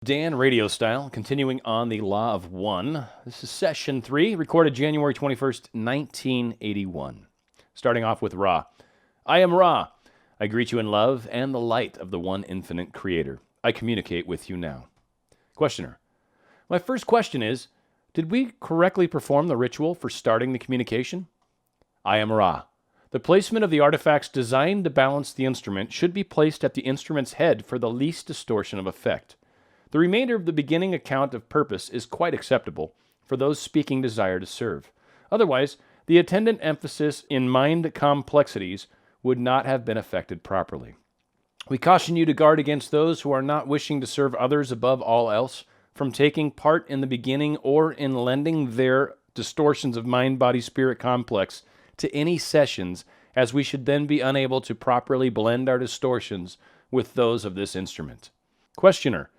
Dan, RadioStyle, continuing on the Law of One. This is Session 3, recorded January 21st, 1981. Starting off with Ra. I am Ra. I greet you in love and the light of the one infinite Creator. I communicate with you now. Questioner. My first question is, did we correctly perform the ritual for starting the communication? I am Ra. The placement of the artifacts designed to balance the instrument should be placed at the instrument's head for the least distortion of effect. The remainder of the beginning account of purpose is quite acceptable for those speaking desire to serve. Otherwise, the attendant emphasis in mind complexities would not have been affected properly. We caution you to guard against those who are not wishing to serve others above all else from taking part in the beginning or in lending their distortions of mind-body-spirit complex to any sessions, as we should then be unable to properly blend our distortions with those of this instrument. Questioner.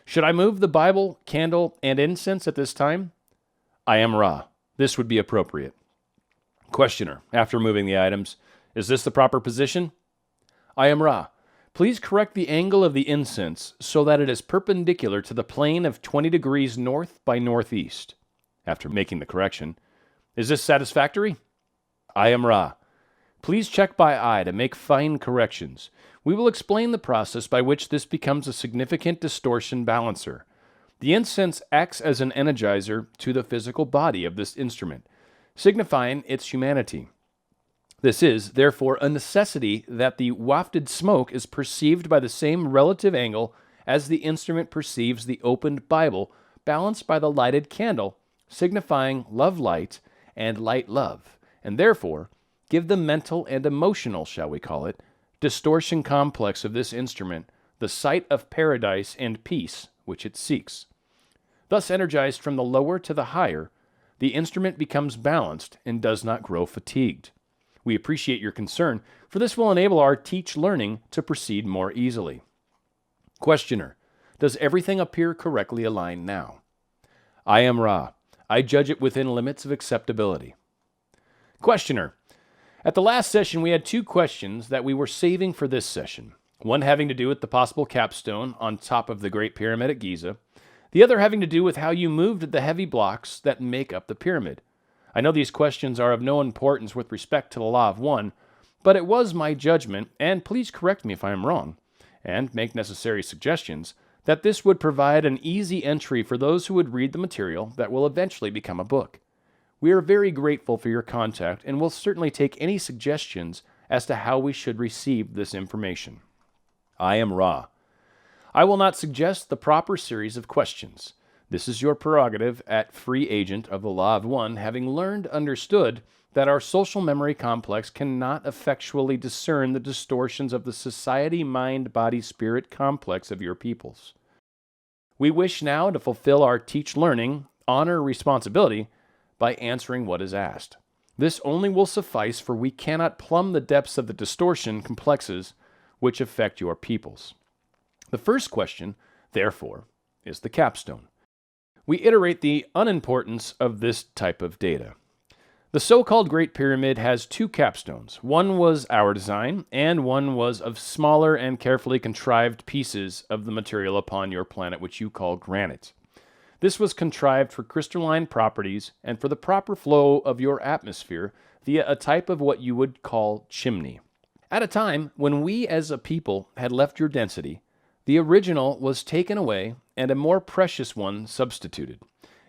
Should I move the Bible, candle, and incense at this time? I am Ra. This would be appropriate. Questioner, after moving the items, is this the proper position? I am Ra. Please correct the angle of the incense so that it is perpendicular to the plane of 20 degrees north by northeast. After making the correction, is this satisfactory? I am Ra. Please check by eye to make fine corrections. We will explain the process by which this becomes a significant distortion balancer. The incense acts as an energizer to the physical body of this instrument, signifying its humanity. This is, therefore, a necessity that the wafted smoke is perceived by the same relative angle as the instrument perceives the opened Bible, balanced by the lighted candle, signifying love light and light love, and therefore give the mental and emotional, shall we call it, distortion complex of this instrument the sight of paradise and peace which it seeks. Thus energized from the lower to the higher, the instrument becomes balanced and does not grow fatigued. We appreciate your concern, for this will enable our teach learning to proceed more easily. Questioner. Does everything appear correctly aligned now? I am Ra. I judge it within limits of acceptability. Questioner. At the last session, we had two questions that we were saving for this session. One having to do with the possible capstone on top of the Great Pyramid at Giza. The other having to do with how you moved the heavy blocks that make up the pyramid. I know these questions are of no importance with respect to the Law of One, but it was my judgment, and please correct me if I am wrong, and make necessary suggestions, that this would provide an easy entry for those who would read the material that will eventually become a book. We are very grateful for your contact and will certainly take any suggestions as to how we should receive this information. I am Ra. I will not suggest the proper series of questions. This is your prerogative at free agent of the Law of One, having understood that our social memory complex cannot effectually discern the distortions of the society mind-body-spirit complex of your peoples. We wish now to fulfill our teach learning, honor, responsibility by answering what is asked. This only will suffice, for we cannot plumb the depths of the distortion complexes which affect your peoples. The first question, therefore, is the capstone. We iterate the unimportance of this type of data. The so-called Great Pyramid has two capstones. One was our design, and one was of smaller and carefully contrived pieces of the material upon your planet, which you call granite. This was contrived for crystalline properties and for the proper flow of your atmosphere via a type of what you would call chimney. At a time when we as a people had left your density, the original was taken away and a more precious one substituted.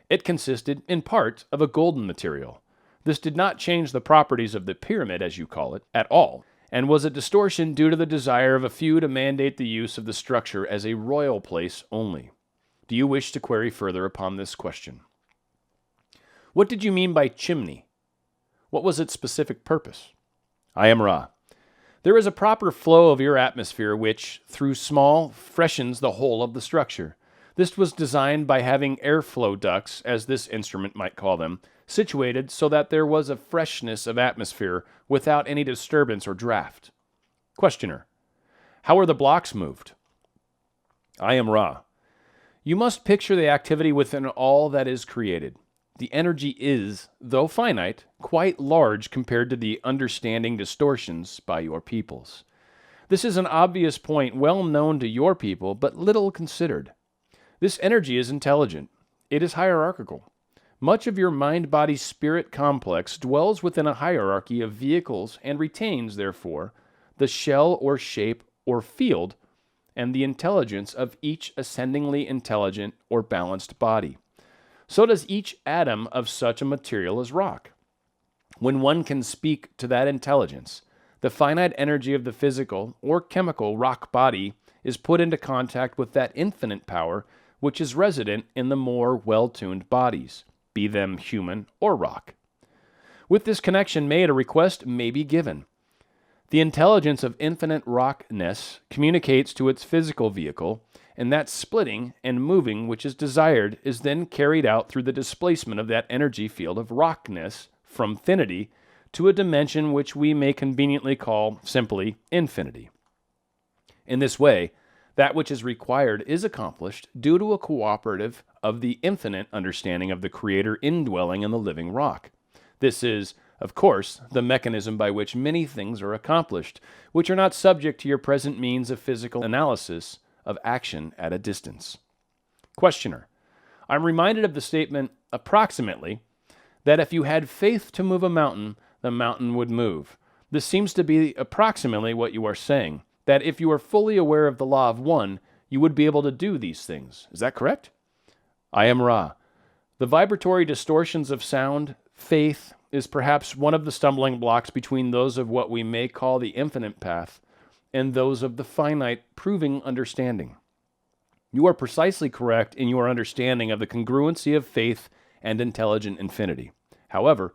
It consisted, in part, of a golden material. This did not change the properties of the pyramid, as you call it, at all, and was a distortion due to the desire of a few to mandate the use of the structure as a royal place only. Do you wish to query further upon this question? What did you mean by chimney? What was its specific purpose? I am Ra. There is a proper flow of your atmosphere which, through small, freshens the whole of the structure. This was designed by having airflow ducts, as this instrument might call them, situated so that there was a freshness of atmosphere without any disturbance or draft. Questioner. How are the blocks moved? I am Ra. You must picture the activity within all that is created. The energy is, though finite, quite large compared to the understanding distortions by your peoples. This is an obvious point well known to your people, but little considered. This energy is intelligent. It is hierarchical. Much of your mind-body-spirit complex dwells within a hierarchy of vehicles and retains, therefore, the shell or shape or field and the intelligence of each ascendingly intelligent or balanced body. So does each atom of such a material as rock. When one can speak to that intelligence, the finite energy of the physical or chemical rock body is put into contact with that infinite power which is resident in the more well-tuned bodies, be them human or rock. With this connection made, a request may be given. The intelligence of infinite rockness communicates to its physical vehicle, and that splitting and moving which is desired is then carried out through the displacement of that energy field of rockness from finity to a dimension which we may conveniently call simply infinity. In this way, that which is required is accomplished due to a cooperative of the infinite understanding of the Creator indwelling in the living rock. This is, of course, the mechanism by which many things are accomplished, which are not subject to your present means of physical analysis of action at a distance. Questioner: I'm reminded of the statement, approximately, that if you had faith to move a mountain, the mountain would move. This seems to be approximately what you are saying, that if you are fully aware of the law of one, you would be able to do these things. Is that correct? I am Ra. The vibratory distortions of sound, faith, is perhaps one of the stumbling blocks between those of what we may call the infinite path and those of the finite proving understanding. You are precisely correct in your understanding of the congruency of faith and intelligent infinity. However,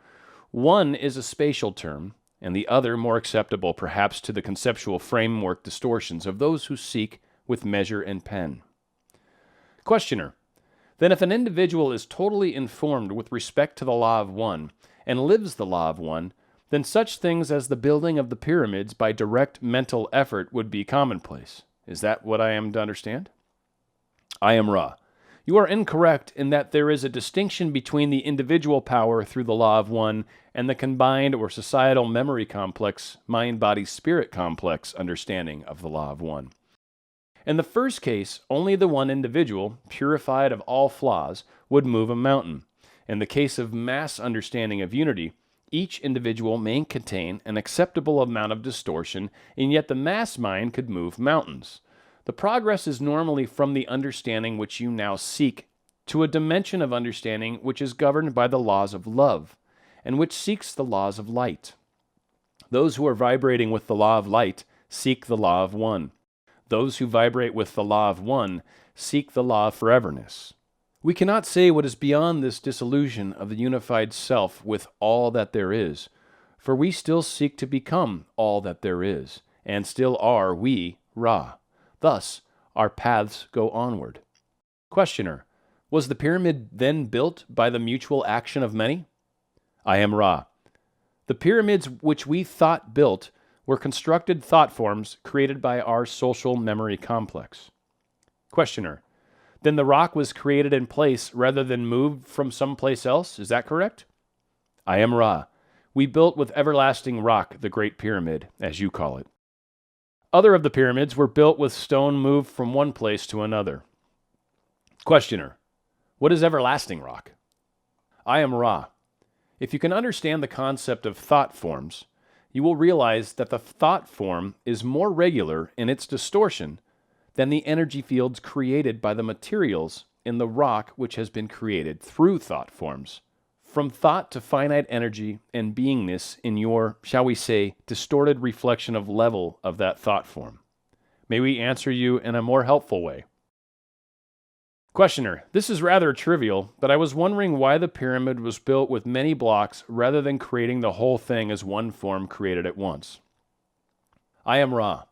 one is a spatial term, and the other more acceptable perhaps to the conceptual framework distortions of those who seek with measure and pen. Questioner: Then if an individual is totally informed with respect to the law of one, and lives the law of one, then such things as the building of the pyramids by direct mental effort would be commonplace. Is that what I am to understand? I am Ra. You are incorrect in that there is a distinction between the individual power through the law of one and the combined or societal memory complex, mind-body-spirit complex understanding of the law of one. In the first case, only the one individual, purified of all flaws, would move a mountain. In the case of mass understanding of unity, each individual may contain an acceptable amount of distortion, and yet the mass mind could move mountains. The progress is normally from the understanding which you now seek to a dimension of understanding which is governed by the laws of love, and which seeks the laws of light. Those who are vibrating with the law of light seek the law of one. Those who vibrate with the law of one seek the law of foreverness. We cannot say what is beyond this dissolution of the unified self with all that there is, for we still seek to become all that there is, and still are we Ra. Thus, our paths go onward. Questioner: Was the pyramid then built by the mutual action of many? I am Ra. The pyramids which we thought built were constructed thought forms created by our social memory complex. Questioner: Then the rock was created in place rather than moved from someplace else, is that correct? I am Ra. We built with everlasting rock the Great Pyramid, as you call it. Other of the pyramids were built with stone moved from one place to another. Questioner: What is everlasting rock? I am Ra. If you can understand the concept of thought forms, you will realize that the thought form is more regular in its distortion than the energy fields created by the materials in the rock which has been created through thought forms. From thought to finite energy and beingness in your, shall we say, distorted reflection of level of that thought form. May we answer you in a more helpful way? Questioner: This is rather trivial, but I was wondering why the pyramid was built with many blocks rather than creating the whole thing as one form created at once. I am Ra.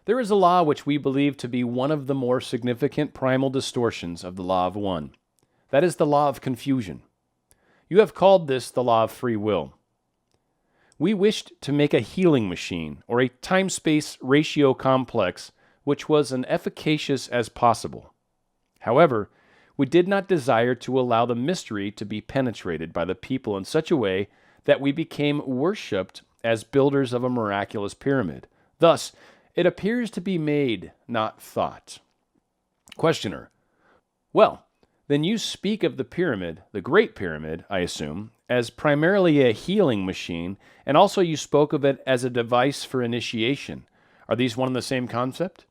There is a law which we believe to be one of the more significant primal distortions of the law of one. That is the law of confusion. You have called this the law of free will. We wished to make a healing machine, or a time-space ratio complex, which was as efficacious as possible. However, we did not desire to allow the mystery to be penetrated by the people in such a way that we became worshipped as builders of a miraculous pyramid. Thus, it appears to be made, not thought. Questioner: Well, then you speak of the pyramid, the Great Pyramid, I assume, as primarily a healing machine, and also you spoke of it as a device for initiation. Are these one and the same concept?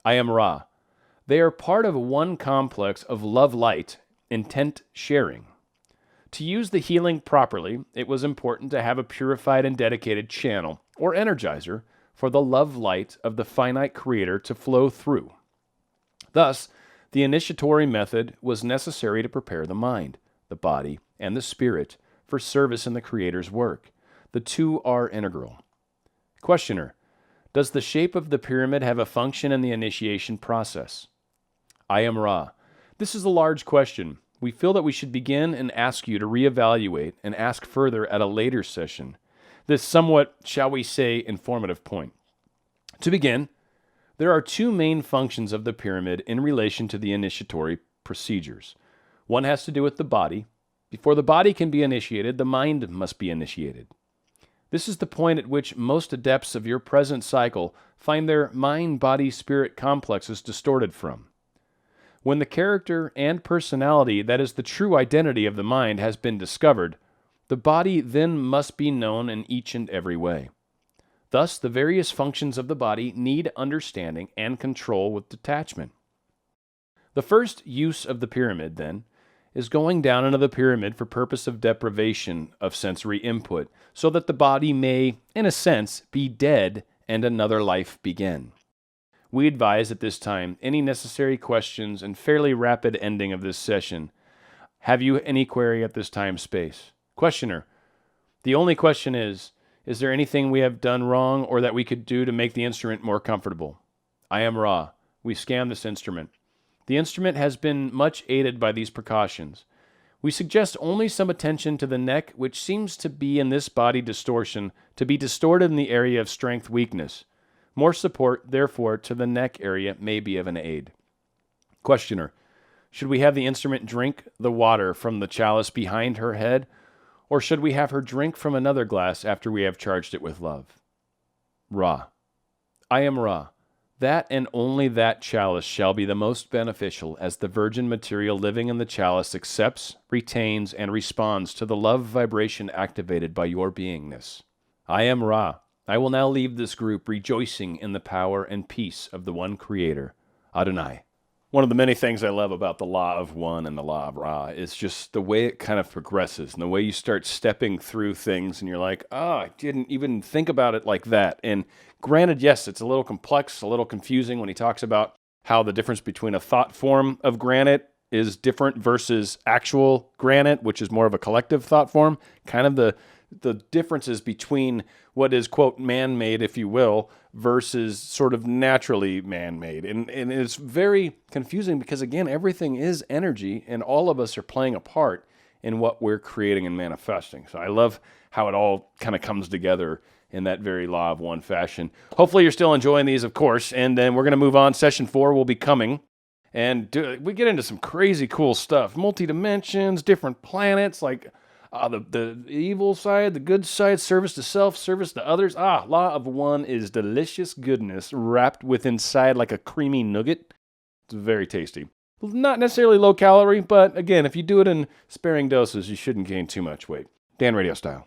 I am Ra. They are part of one complex of love light, intent sharing. To use the healing properly, it was important to have a purified and dedicated channel, or energizer, for the love light of the finite creator to flow through. Thus, the initiatory method was necessary to prepare the mind, the body, and the spirit for service in the Creator's work. The two are integral. Questioner, does the shape of the pyramid have a function in the initiation process? I am Ra. This is a large question. We feel that we should begin and ask you to reevaluate and ask further at a later session. This somewhat, shall we say, informative point. To begin, there are two main functions of the pyramid in relation to the initiatory procedures. One has to do with the body. Before the body can be initiated, the mind must be initiated. This is the point at which most adepts of your present cycle find their mind-body-spirit complexes distorted from. When the character and personality that is the true identity of the mind has been discovered, the body then must be known in each and every way. Thus, the various functions of the body need understanding and control with detachment. The first use of the pyramid, then, is going down into the pyramid for purpose of deprivation of sensory input, so that the body may, in a sense, be dead and another life begin. We advise at this time any necessary questions and fairly rapid ending of this session. Have you any query at this time space? Questioner, the only question is there anything we have done wrong or that we could do to make the instrument more comfortable? I am Ra. We scanned this instrument. The instrument has been much aided by these precautions. We suggest only some attention to the neck, which seems to be in this body distortion, to be distorted in the area of strength weakness. More support, therefore, to the neck area may be of an aid. Questioner, should we have the instrument drink the water from the chalice behind her head, or should we have her drink from another glass after we have charged it with love? Ra. I am Ra. That and only that chalice shall be the most beneficial, as the virgin material living in the chalice accepts, retains, and responds to the love vibration activated by your beingness. I am Ra. I will now leave this group rejoicing in the power and peace of the one Creator, Adonai. One of the many things I love about the Law of One and the Law of Ra is just the way it kind of progresses and the way you start stepping through things and you're like, I didn't even think about it like that. And granted, yes, it's a little complex, a little confusing when he talks about how the difference between a thought form of granite is different versus actual granite, which is more of a collective thought form. Kind of the differences between what is, quote, man-made, if you will, versus sort of naturally man-made. And it's very confusing because, again, everything is energy and all of us are playing a part in what we're creating and manifesting. So I love how it all kind of comes together in that very Law of One fashion. Hopefully you're still enjoying these, of course, and then we're going to move on. Session 4 will be coming, and we get into some crazy cool stuff. Multi-dimensions, different planets, like the evil side, the good side, service to self, service to others. Law of One is delicious goodness wrapped within inside like a creamy nugget. It's very tasty. Not necessarily low calorie, but again, if you do it in sparing doses, you shouldn't gain too much weight. Dan Radio Style.